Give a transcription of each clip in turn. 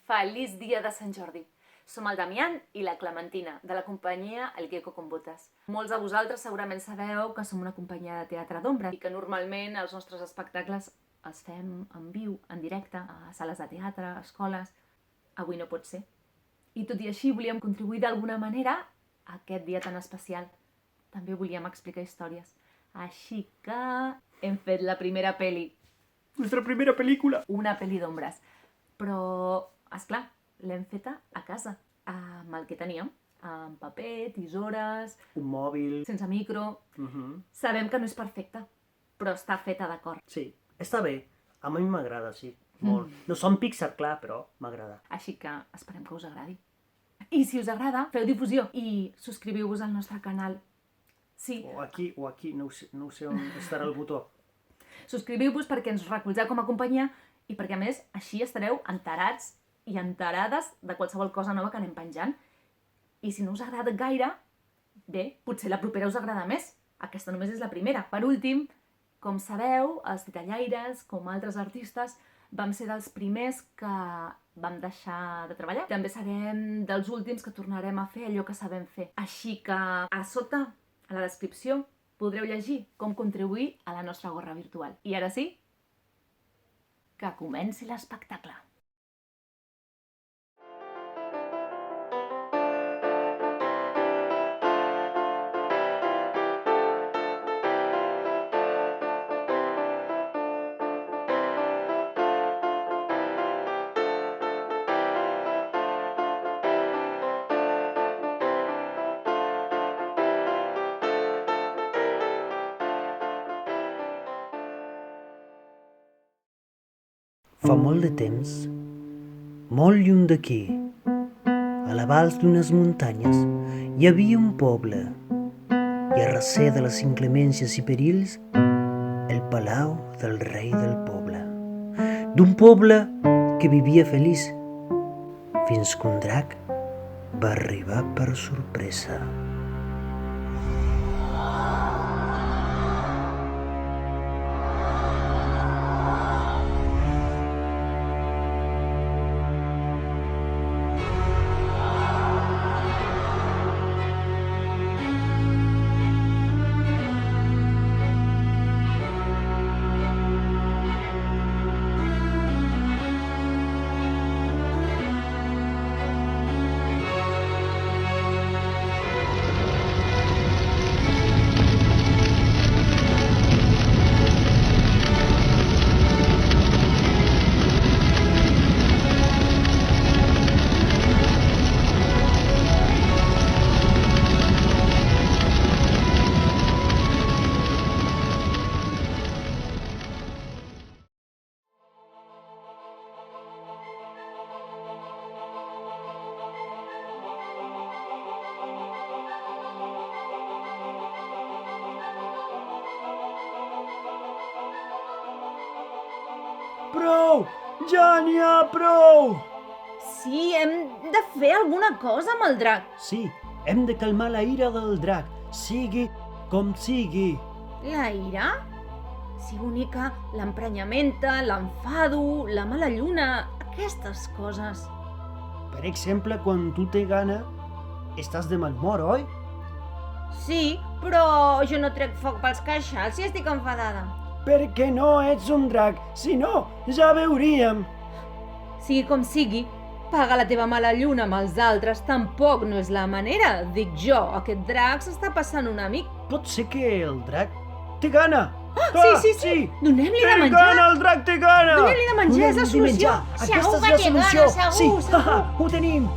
Feliç dia de Sant Jordi! Som el Damián i la Clementina, de la companyia El Gecko con Botes. Molts de vosaltres segurament sabeu que som una companyia de teatre d'ombra i que normalment els nostres espectacles els fem en viu, en directe, a sales de teatre, a escoles. Avui no pot ser. I tot i així volíem contribuir d'alguna manera a aquest dia tan especial. També volíem explicar històries. Així que hem fet la primera pel·li. Nuestra primera película. Una pel·li d'ombres. Però, esclar, l'hem feta a casa, amb el que teníem, amb paper, tisores, Un mòbil. sense micro. Sabem que no és perfecta, però està feta de cor. Sí, està bé. A mi m'agrada, sí. Molt. No som Pixar, clar, però m'agrada. Així que esperem que us agradi. I si us agrada, feu difusió i subscriviu-vos al nostre canal. Sí, O aquí, no ho sé on estarà el botó. subscriviu-vos perquè ens recolzeu com a companyia i perquè, a més, així estareu enterats i enterades de qualsevol cosa nova que anem penjant. I si no us agrada gaire, bé, potser la propera us agrada més. Aquesta només és la primera. Per últim, com sabeu, els titellaires, com altres artistes, vam ser dels primers que vam deixar de treballar. També serem dels últims que tornarem a fer allò que sabem fer. Així que a sota, a la descripció, podreu llegir com contribuir a la nostra gorra virtual. I ara sí, que comenci l'espectacle. Fa molt de temps, molt lluny d'aquí, a la vals d'unes muntanyes, hi havia un poble i a recer de les inclemències i perills, el palau del rei del poble. D'un poble que vivia feliç, fins que un drac va arribar per sorpresa. Prou! Ja n'hi ha prou! Sí, hem de fer alguna cosa amb el drac. Sí, hem de calmar la ira del drac, sigui com sigui. La ira? Si bonica, l'emprenyamenta, l'enfado, la mala lluna, aquestes coses. Per exemple, quan tu té gana, estàs de mal humor, oi? Sí, però jo no trec foc pels queixals si estic enfadada. Perquè no ets un drac, si no, ja veuríem. Sigui com sigui, paga la teva mala lluna amb els altres tampoc no és la manera, dic jo. Aquest drac s'està passant un amic. Pot ser que el drac té gana. Sí. Donem-li de Té menjar. gana, el drac té gana. Donem-li de menjar, és la Donem-li de solució. menjar. Segur Aquesta que és la té solució. gana, segur, Sí, segur. ho tenim.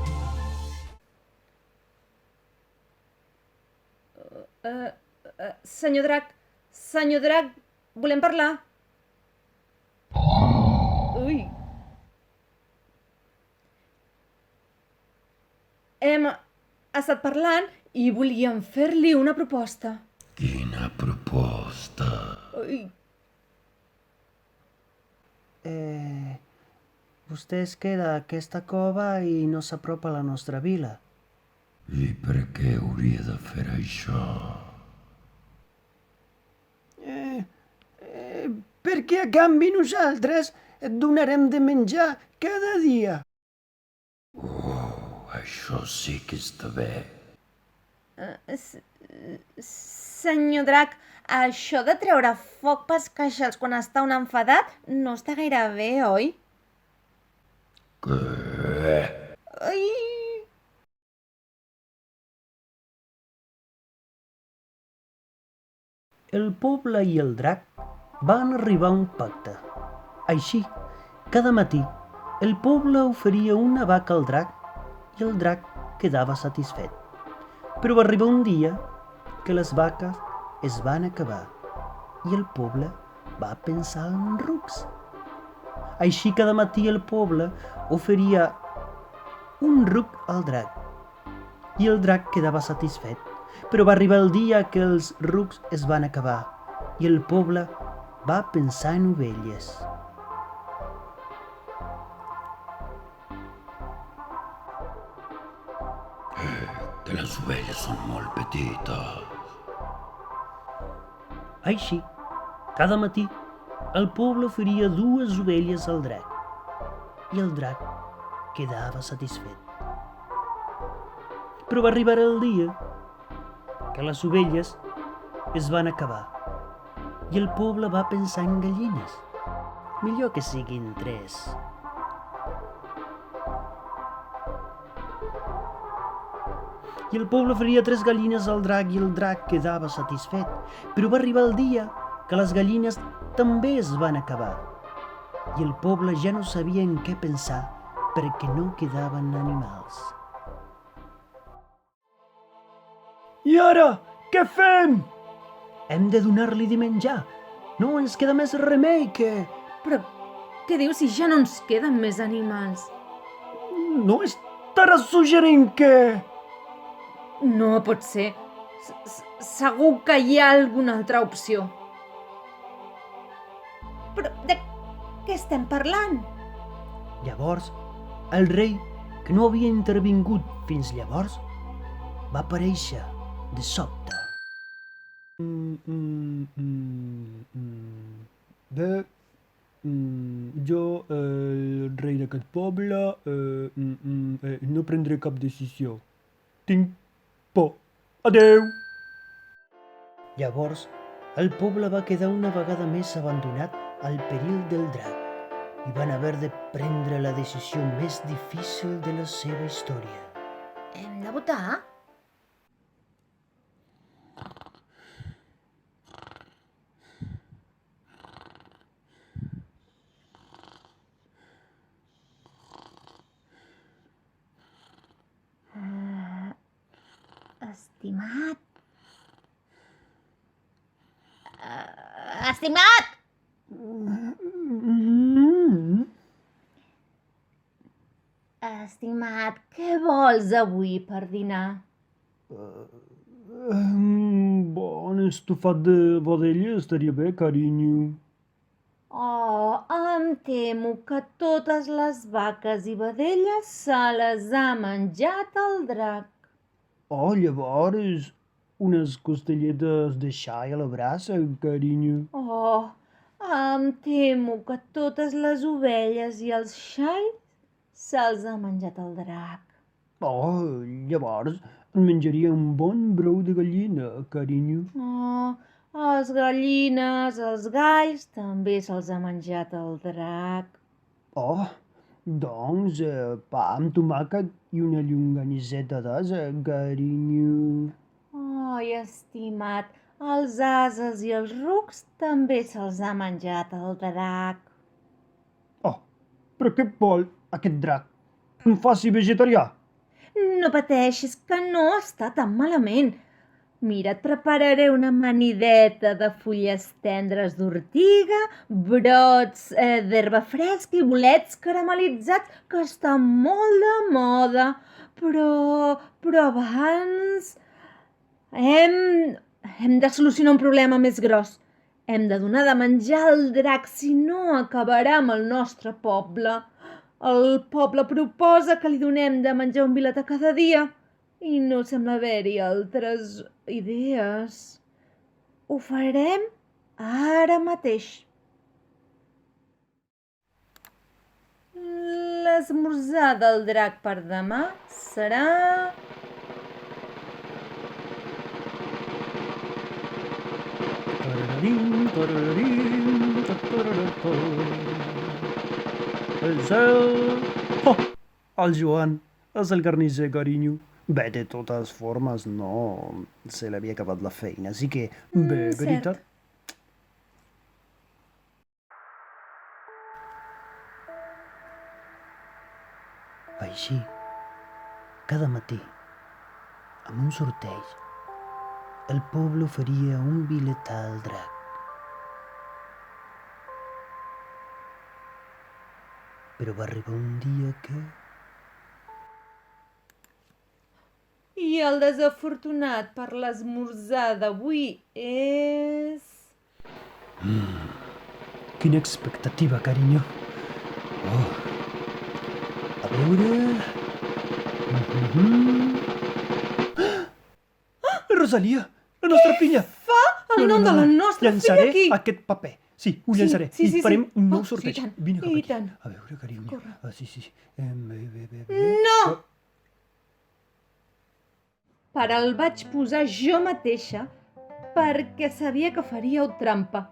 Senyor drac, volem parlar. Ui. Hem estat parlant i volíem fer-li una proposta. Quina proposta? Ui. Vostè es queda a aquesta cova i no s'apropa a la nostra vila. I per què hauria de fer això? Perquè a canvi nosaltres et donarem de menjar cada dia. això sí que està bé. Senyor Drac, això de treure foc pels queixals quan està un enfadat no està gaire bé, oi? Què? Ai! El poble i el drac van arribar a un pacte. Així, cada matí, el poble oferia una vaca al drac i el drac quedava satisfet. Però va arribar un dia que les vaques es van acabar i el poble va pensar en rucs. Així cada matí el poble oferia un ruc al drac i el drac quedava satisfet. Però va arribar el dia que els rucs es van acabar i el poble va pensar en ovelles. Que les ovelles són molt petites. Així, cada matí, el poble oferia 2 ovelles al drac i el drac quedava satisfet. Però va arribar el dia que les ovelles es van acabar i el poble va pensar en gallines. Millor que siguin 3. I el poble oferia 3 gallines al drac i el drac quedava satisfet. Però va arribar el dia que les gallines també es van acabar i el poble ja no sabia en què pensar perquè no quedaven animals. I ara, què fem? Hem de donar-li de menjar. No ens queda més remei que... Però què dius si ja no ens queden més animals? No estaràs suggerint que... No pot ser. Segur que hi ha alguna altra opció. Però de què estem parlant? Llavors, el rei, que no havia intervingut fins llavors, va aparèixer de sobte. Bé, jo, el rei d'aquest poble, no prendré cap decisió. Tinc por. Adeu! Llavors, el poble va quedar una vegada més abandonat al perill del drac i van haver de prendre la decisió més difícil de la seva història. Hem de votar? Estimat. Estimat! Estimat, què vols avui per dinar? Bon estofat de vedella estaria bé, carinyo. Oh, em temo que totes les vaques i vedelles se les ha menjat el drac. Oh, llavors, unes costelletes de xai a la brasa, carinyo. Oh, em temo que totes les ovelles i els xais se'ls ha menjat el drac. Oh, llavors en menjaria un bon brou de gallina, carinyo. Oh, les gallines, els galls, també se'ls ha menjat el drac. Oh, doncs, pa amb tomàquet i una llonganisseta d'ase, carinyo. Ai, estimat, els ases i els rucs també se'ls ha menjat el drac. Oh, però què vol aquest drac? Em faci vegetarià. No pateixis, que no està tan malament. Mira, et prepararé una amanideta de fulles tendres d'ortiga, brots d'herba fresca i bolets caramelitzats, que està molt de moda. Però abans hem de solucionar un problema més gros. Hem de donar de menjar al drac, si no acabarà amb el nostre poble. El poble proposa que li donem de menjar un vilatà cada dia i no sembla haver-hi altres idees. Ho farem ara mateix. La l'esmorzar del drac per demà serà... Tarararim, tarararim, tatararata. El cel... Oh, el Joan és el carnisser, carinyo. Bé, de totes formes, no se l'havia acabat la feina, així que, bé, cert. veritat. Així, cada matí, amb un sorteig, el poble oferia un biletà al drac. Però va arribar un dia que... I el desafortunat per l'esmorzar d'avui és... Quina expectativa, carinyo. Oh. A veure... Rosalia, la nostra filla! el nom de la nostra llançaré filla aquí. aquest paper. Sí, ho Sí, llançaré. sí, sí, I farem sí. un nou Oh, sorteig. i tant, Vine cap i aquí. tant. A veure, carinyo. Corre. Ah, sí, sí. No! Per el vaig posar jo mateixa perquè sabia que faríeu trampa.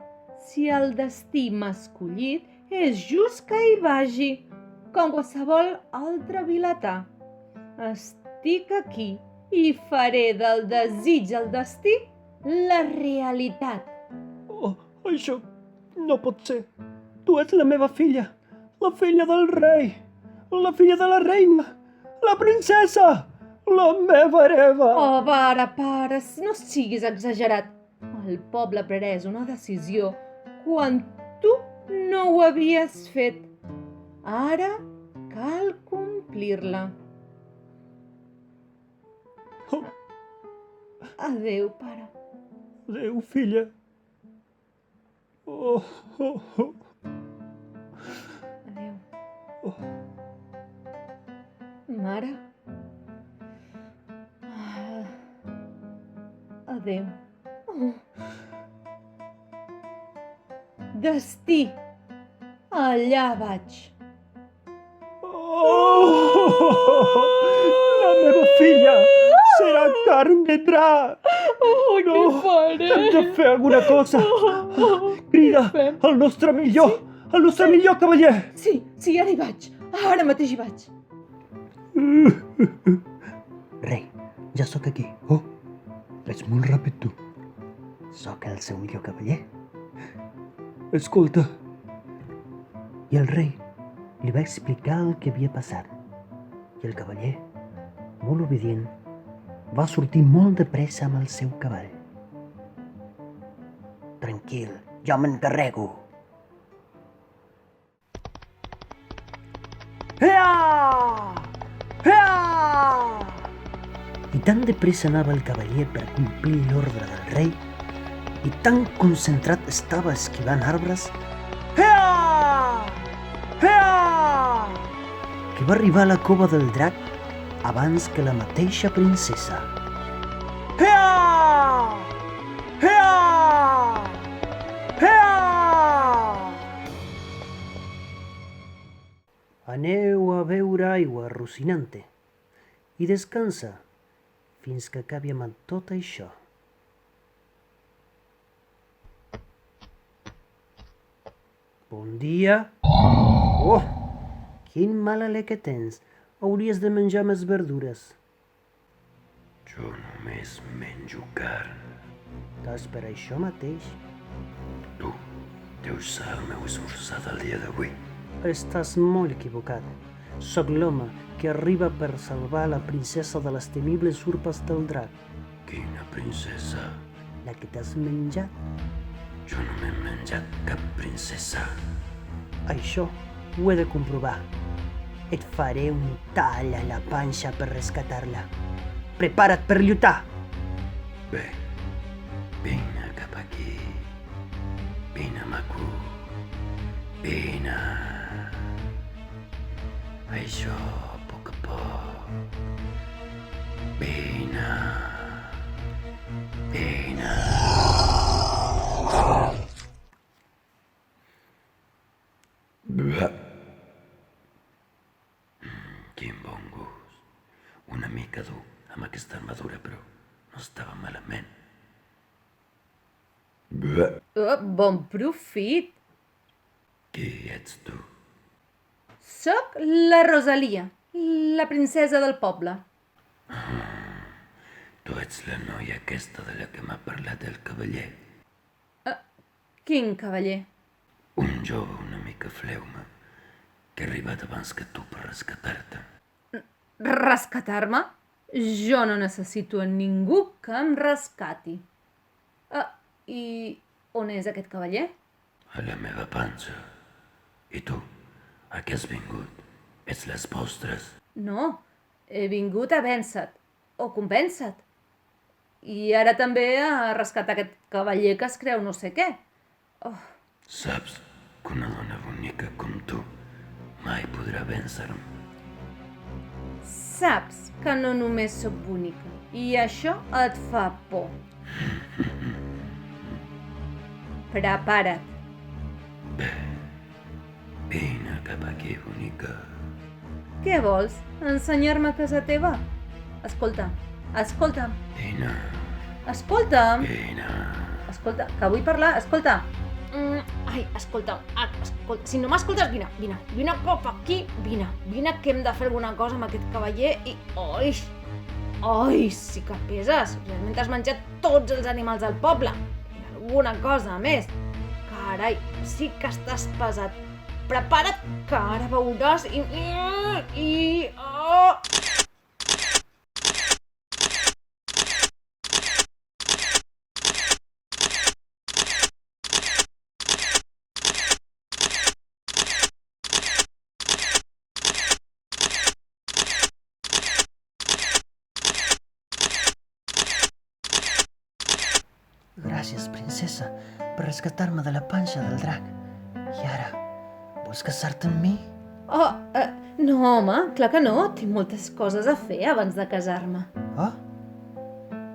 Si el destí m'ha escollit, és just que hi vagi, com qualsevol altre vilatà. Estic aquí i faré del desig al destí la realitat. Oh, això no pot ser. Tu ets la meva filla, la filla del rei, la filla de la reina, la princesa, la meva hereva. Oh, para, no siguis exagerat. El poble ha pres una decisió quan tu no ho havies fet. Ara cal complir-la. Oh, Adéu, pare. adéu, filla. Oh, oh, oh. Adéu. Mare. Adéu. Destí. Allà vaig. Oh, la meva filla serà carn de drac. Oh, No, hem de fer alguna cosa. Crida el nostre millor, cavaller. Sí, ara hi vaig. Ara mateix hi vaig. Rei, ja sóc aquí. Oh, ets molt ràpid, tu. Sóc el seu millor cavaller. Escolta. I el rei li va explicar el que havia passat. I el cavaller, molt obedient, va sortir molt de pressa amb el seu cavall. Tranquil, jo m'encarrego. Ea! Ea! I tan de pressa anava el cavaller per complir l'ordre del rei i tan concentrat estava esquivant arbres Ea! Ea! Que va arribar a la cova del drac abans que la mateixa princesa. Ea! Ea! Ea! Aneu a beure aigua, Rocinante, i descansa fins que acabi amb tot això. Bon dia. Oh, quin mal alè que tens. Hauries de menjar més verdures. Jo només menjo carn. T'has per això mateix. Tu deus ser el meu esmorzar del dia d'avui. Estàs molt equivocat. Sóc l'home que arriba per salvar la princesa de les temibles urpes del drac, Quina princesa? la que t'has menjat. Jo no m'he menjat cap princesa. Això ho he de comprovar. Et faré un tall a la panxa per rescatar-la. Prepara't per lluitar! Bé, vine cap aquí. Vine, maco. Vine. Això, a poc. Vine. Vine. Bleh. quin bon gust. Una mica dur amb aquesta armadura, però no estava malament. Bleh. Bon profit. Qui ets tu? Soc la Rosalia, la princesa del poble. Tu ets la noia aquesta de la que m'ha parlat el cavaller. Quin cavaller? Un jove una mica fleuma que ha arribat abans que tu per rescatar-te. Rescatar-me? Jo no necessito a ningú que em rescati. I on és aquest cavaller? A la meva panxa. I tu? A què has vingut? Ets les postres? No, he vingut a vèncer-te, o convèncer-te. I ara també a rescatar aquest cavaller que es creu no sé què. Saps que una dona bonica com tu mai podrà vèncer-me. Saps que no només sóc bonica, i això et fa por. Prepara't. Bé, vine cap aquí, bonica. Què vols? Ensenyar-me a casa teva? Escolta, Vine, escolta, vine. que vull parlar, escolta. Escolta, si no m'escoltes, vine cap aquí, vine que hem de fer alguna cosa amb aquest cavaller i... Oi, sí que peses, realment has menjat tots els animals del poble i alguna cosa més. Carai, sí que estàs pesat. Prepara't que ara veuràs i... Gràcies, princesa, per rescatar-me de la panxa del drac. I ara, vols casar-te amb mi? No, home, clar que no. Tinc moltes coses a fer abans de casar-me.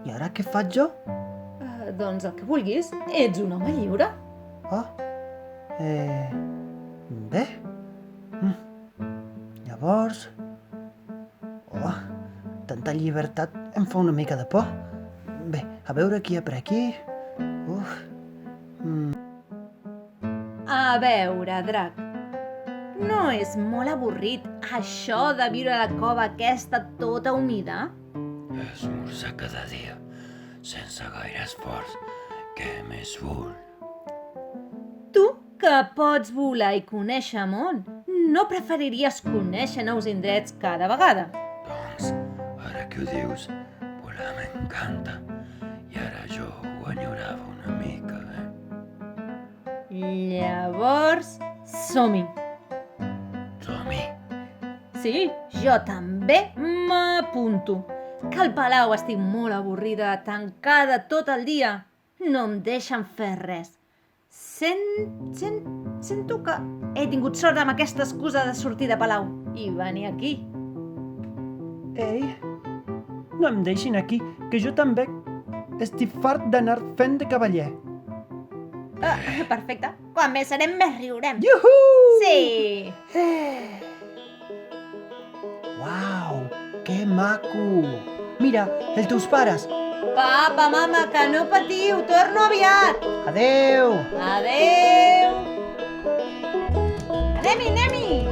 I ara què faig jo? Doncs el que vulguis. Ets un home lliure. Bé. Llavors... tanta llibertat em fa una mica de por. Bé, a veure qui hi ha per aquí. A veure, drac, no és molt avorrit això de viure a la cova aquesta tota humida? Esmorzar cada dia, sense gaire esforç. Què més vull? Tu, que pots volar i conèixer món, no preferiries conèixer nous indrets cada vegada? Doncs, ara que ho dius, volar m'encanta. I ara jo ho enyorava una mica, Llavors, som-hi. Som-hi. Sí, jo també m'apunto. Que al palau estic molt avorrida, tancada tot el dia. No em deixen fer res. Sento que he tingut sort amb aquesta excusa de sortir de palau i venir aquí. Ei, no em deixin aquí, que jo també estic fart d'anar fent de cavaller. Perfecte. Quan més serem, més riurem. Iuhu! Sí! Uau, que maco! Mira, els teus pares. Papa, mama, que no patiu, torno aviat. Adeu! Adeu! Anem-hi, anem-hi!